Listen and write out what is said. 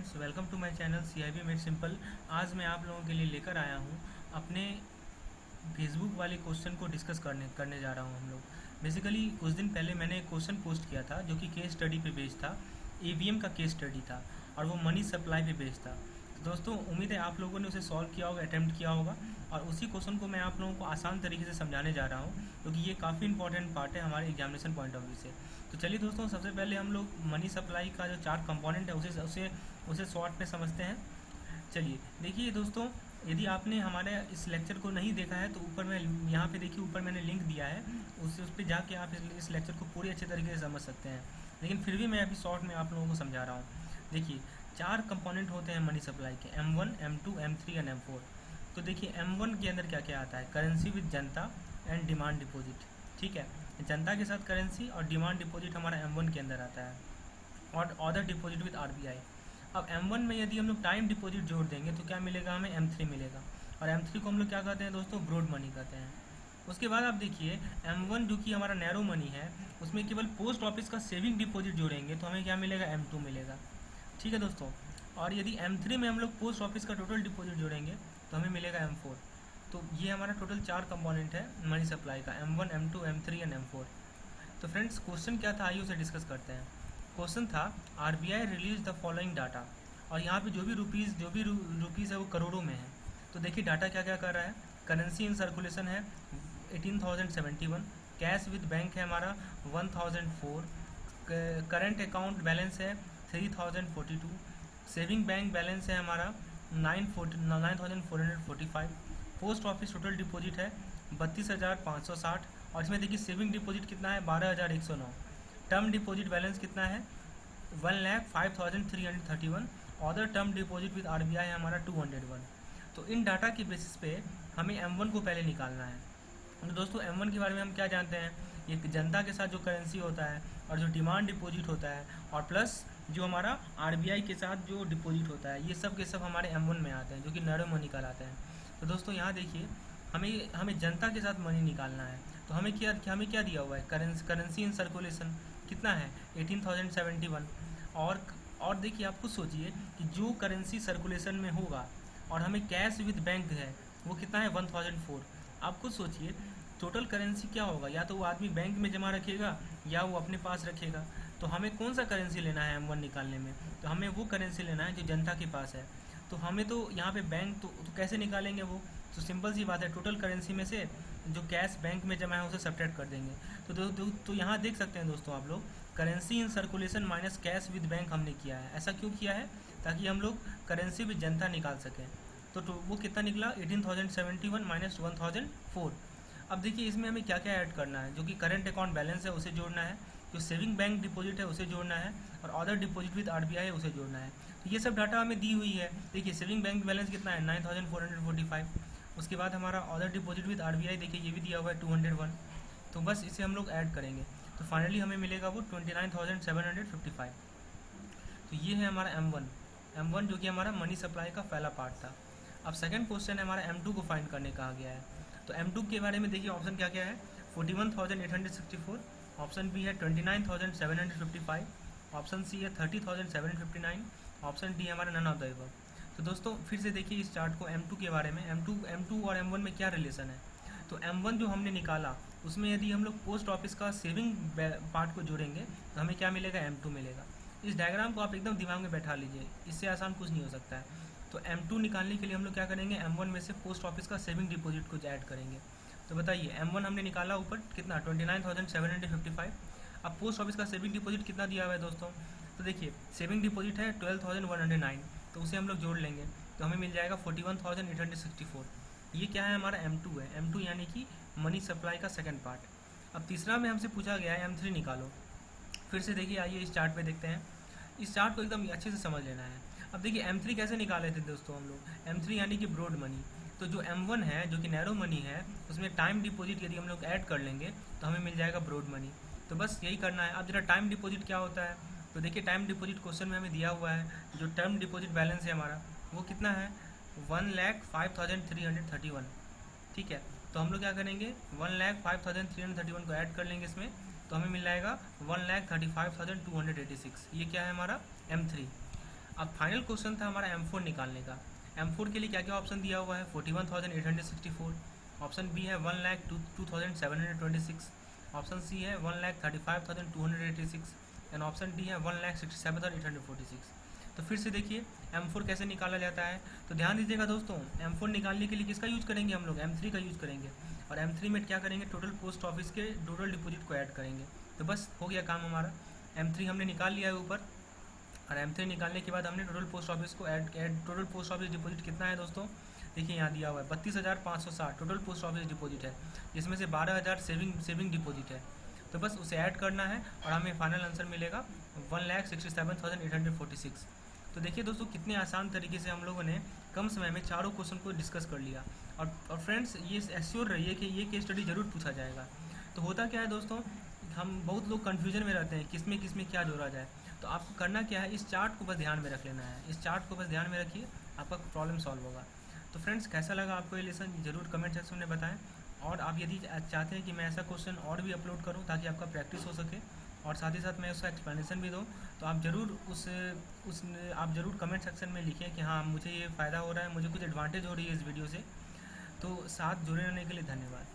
Friends, welcome to my channel CIB made simple. आज मैं आप लोगों के लिए लेकर आया हूँ अपने फेसबुक वाले क्वेश्चन को डिस्कस करने जा रहा हूँ। हम लोग बेसिकली कुछ दिन पहले मैंने एक क्वेश्चन पोस्ट किया था जो कि केस स्टडी पे बेस्ड था। AVM का केस स्टडी था और वो मनी सप्लाई पे बेस्ड था। तो दोस्तों, उम्मीद है आप लोगों ने उसे सॉल्व किया होगा, अटेम्प्ट किया होगा, और उसी क्वेश्चन को मैं आप लोगों को आसान तरीके से समझाने जा रहा हूँ क्योंकि ये काफ़ी इंपॉर्टेंट पार्ट है हमारे एग्जामिनेशन पॉइंट ऑफ व्यू से। तो चलिए दोस्तों, सबसे पहले हम लोग मनी सप्लाई का जो 4 कंपोनेंट है उसे उसे उसे शॉर्ट में समझते हैं। चलिए देखिए दोस्तों, यदि आपने हमारे इस लेक्चर को नहीं देखा है तो ऊपर में यहाँ पे देखिए, ऊपर मैंने लिंक दिया है, उस पर जाके आप इस लेक्चर को पूरी अच्छे तरीके से समझ सकते हैं। लेकिन फिर भी मैं अभी शॉर्ट में आप लोगों को समझा रहा हूँ। देखिए, 4 कंपोनेंट होते हैं मनी सप्लाई के, M1, M2, M3 and M4। तो देखिए M1 के अंदर क्या क्या आता है, currency with Janata and demand deposit. ठीक है, जनता के साथ करेंसी और डिमांड डिपॉजिट हमारा M1 के अंदर आता है, और अदर डिपॉजिट विद RBI। अब M1 में यदि हम लोग टाइम डिपॉजिट जोड़ देंगे तो क्या मिलेगा, हमें M3 मिलेगा। और M3 को हम लोग क्या कहते हैं दोस्तों, ब्रॉड मनी कहते हैं। उसके बाद आप देखिए M1 जो कि हमारा नैरो मनी है, उसमें केवल पोस्ट ऑफिस का सेविंग डिपॉजिट जोड़ेंगे तो हमें क्या मिलेगा, M2 मिलेगा। ठीक है दोस्तों, और यदि M3 में हम लोग पोस्ट ऑफिस का टोटल डिपॉजिट जोड़ेंगे तो हमें मिलेगा M4। तो ये हमारा टोटल 4 कंपोनेंट है मनी सप्लाई का, M1, M2, M3 and M4। तो फ्रेंड्स, क्वेश्चन क्या था आइए उसे डिस्कस करते हैं। क्वेश्चन था RBI release the following data, और यहाँ पे जो भी रुपीज़ है वो करोड़ों में है। तो देखिए डाटा क्या क्या कर रहा है। करेंसी इन सर्कुलेशन है 18,071, कैश विद बैंक है हमारा 1,004, करंट अकाउंट बैलेंस है 3,042, सेविंग बैंक बैलेंस है हमारा 9,445, पोस्ट ऑफिस टोटल डिपॉजिट है 32,560, और इसमें देखिए सेविंग डिपॉजिट कितना है 12,109, टर्म डिपॉजिट बैलेंस कितना है 1,05,331, other term deposit with RBI है हमारा 201। तो इन डाटा के बेसिस पे हमें M1 को पहले निकालना है। तो दोस्तों M1 के बारे में हम क्या जानते हैं, ये जनता के साथ जो करेंसी होता है और जो डिमांड डिपॉजिट होता है और प्लस जो हमारा RBI के साथ जो डिपॉजिट होता है, ये सब के सब हमारे M1 में आते हैं जो कि नैरो मनी कहलाते हैं। तो दोस्तों यहाँ देखिए, हमें जनता के साथ मनी निकालना है। तो हमें क्या दिया हुआ है, करेंसी इन सर्कुलेशन कितना है 18,071। और देखिए, आप खुद सोचिए कि जो करेंसी सर्कुलेशन में होगा और हमें कैश विद बैंक है वो कितना है 1,004। आप खुद सोचिए टोटल करेंसी क्या होगा, या तो वो आदमी बैंक में जमा रखेगा या वो अपने पास रखेगा। तो हमें कौन सा करेंसी लेना है M1 निकालने में, तो हमें वो करेंसी लेना है जो जनता के पास है। तो हमें तो यहाँ पे बैंक तो कैसे निकालेंगे वो, तो सिंपल सी बात है, टोटल करेंसी में से जो कैश बैंक में जमा है उसे सब्ट्रैक्ट कर देंगे। तो यहाँ देख सकते हैं दोस्तों आप लोग, currency in circulation minus cash with bank हमने किया है। ऐसा क्यों किया है, ताकि हम लोग करेंसी विद जनता निकाल सकें। तो वो कितना निकला 18,071 माइनस 1,004। अब देखिए इसमें हमें क्या क्या ऐड करना है, जो कि करंट अकाउंट बैलेंस है उसे जोड़ना है, जो सेविंग बैंक डिपॉजिट है उसे जोड़ना है, और अदर डिपॉजिट विद RBI है उसे जोड़ना है। तो ये सब डाटा हमें दी हुई है। देखिए सेविंग बैंक बैलेंस कितना है 9,445, उसके बाद हमारा अदर डिपॉजिट विद RBI देखिए ये भी दिया हुआ है 201। तो बस इसे हम लोग ऐड करेंगे तो फाइनली हमें मिलेगा वो 29,755। तो ये है हमारा M1 जो कि हमारा मनी सप्लाई का पहला पार्ट था। अब सेकंड क्वेश्चन है हमारा M2 को फाइंड करने कहा गया है। तो M2 के बारे में देखिए ऑप्शन क्या क्या है, 41,864, ऑप्शन बी है 29,755, ऑप्शन सी है 30,759, ऑप्शन डी हमारा नन ऑफ द अबव। तो दोस्तों फिर से देखिए इस चार्ट को M2 के बारे में, M2 और M1 में क्या रिलेशन है। तो M1 जो हमने निकाला उसमें यदि हम लोग पोस्ट ऑफिस का सेविंग पार्ट को जोड़ेंगे तो हमें क्या मिलेगा, M2 मिलेगा। इस डायग्राम को आप एकदम दिमाग में बैठा लीजिए, इससे आसान कुछ नहीं हो सकता है। तो M2 निकालने के लिए हम लोग क्या करेंगे, M1 में से पोस्ट ऑफिस का सेविंग डिपॉजिट को ऐड करेंगे। तो बताइए M1 हमने निकाला ऊपर कितना 29,755। अब पोस्ट ऑफिस का सेविंग डिपॉजिट कितना दिया हुआ है दोस्तों, तो देखिए सेविंग डिपॉजिट है 12,109, तो उसे हम लोग जोड़ लेंगे तो हमें मिल जाएगा 41,864। ये क्या है, हमारा M2 है। M2 यानी कि मनी सप्लाई का सेकंड पार्ट। अब तीसरा में हमसे पूछा गया है M3 निकालो। फिर से देखिए आइए इस चार्ट पे देखते हैं, इस चार्ट को एकदम अच्छे से समझ लेना है। अब देखिए M3 कैसे निकाले थे दोस्तों हम लोग, M3 यानी कि ब्रॉड मनी। तो जो M1 है जो कि नैरो मनी है, उसमें टाइम डिपॉजिट यदि हम लोग ऐड कर लेंगे तो हमें मिल जाएगा ब्रॉड मनी। तो बस यही करना है। अब जरा टाइम डिपॉजिट क्या होता है, तो देखिए टाइम डिपॉजिट क्वेश्चन में हमें दिया हुआ है, जो टर्म डिपॉजिट बैलेंस है हमारा वो कितना है 1,05,331। ठीक है, तो हम लोग क्या करेंगे 1,05,331 को ऐड कर लेंगे इसमें, तो हमें मिल जाएगा 1,35,286। ये क्या है हमारा M3। अब फाइनल क्वेश्चन था हमारा M4 निकालने का। M4 के लिए क्या क्या ऑप्शन दिया हुआ है, 41,864, ऑप्शन बी है 1,02,726, ऑप्शन सी है 1,35,286 एंड ऑप्शन डी है 1,67,846। तो फिर से देखिए M4 कैसे निकाला जाता है। तो ध्यान दीजिएगा दोस्तों, M4 निकालने के लिए किसका यूज करेंगे हम लोग, M3 का यूज करेंगे। और M3 में क्या करेंगे, टोटल पोस्ट ऑफिस के टोटल डिपॉजिट को ऐड करेंगे। तो बस हो गया काम हमारा, M3 हमने निकाल लिया है ऊपर। और M3 निकालने के बाद हमने टोटल पोस्ट ऑफिस को add total post office deposit कितना है दोस्तों, देखिए यहाँ दिया हुआ है 32,560 टोटल पोस्ट ऑफिस डिपॉजिट है, जिसमें से 12,000 सेविंग डिपॉजिट है। तो बस उसे ऐड करना है और हमें फाइनल आंसर मिलेगा 1,67,846। तो देखिए दोस्तों कितने आसान तरीके से हम लोगों ने कम समय में चारों क्वेश्चन को डिस्कस कर लिया। और फ्रेंड्स ये एश्योर रहिए कि ये केस स्टडी जरूर पूछा जाएगा। तो होता क्या है दोस्तों, हम बहुत लोग कन्फ्यूजन में रहते हैं किसमें क्या जोड़ा जाए। तो आपको करना क्या है, इस चार्ट को बस ध्यान में रख लेना है, इस चार्ट को बस ध्यान में रखिए, आपका प्रॉब्लम सॉल्व होगा। तो फ्रेंड्स कैसा लगा आपको ये लेसन ज़रूर कमेंट सेक्शन में बताएं। और आप यदि चाहते हैं कि मैं ऐसा क्वेश्चन और भी अपलोड करूं ताकि आपका प्रैक्टिस हो सके और साथ ही साथ मैं उसका एक्सप्लेनेशन भी दूं, तो आप ज़रूर आप ज़रूर कमेंट सेक्शन में लिखें कि हाँ मुझे ये फ़ायदा हो रहा है, मुझे कुछ एडवांटेज हो रही है इस वीडियो से। तो साथ जुड़े रहने के लिए धन्यवाद।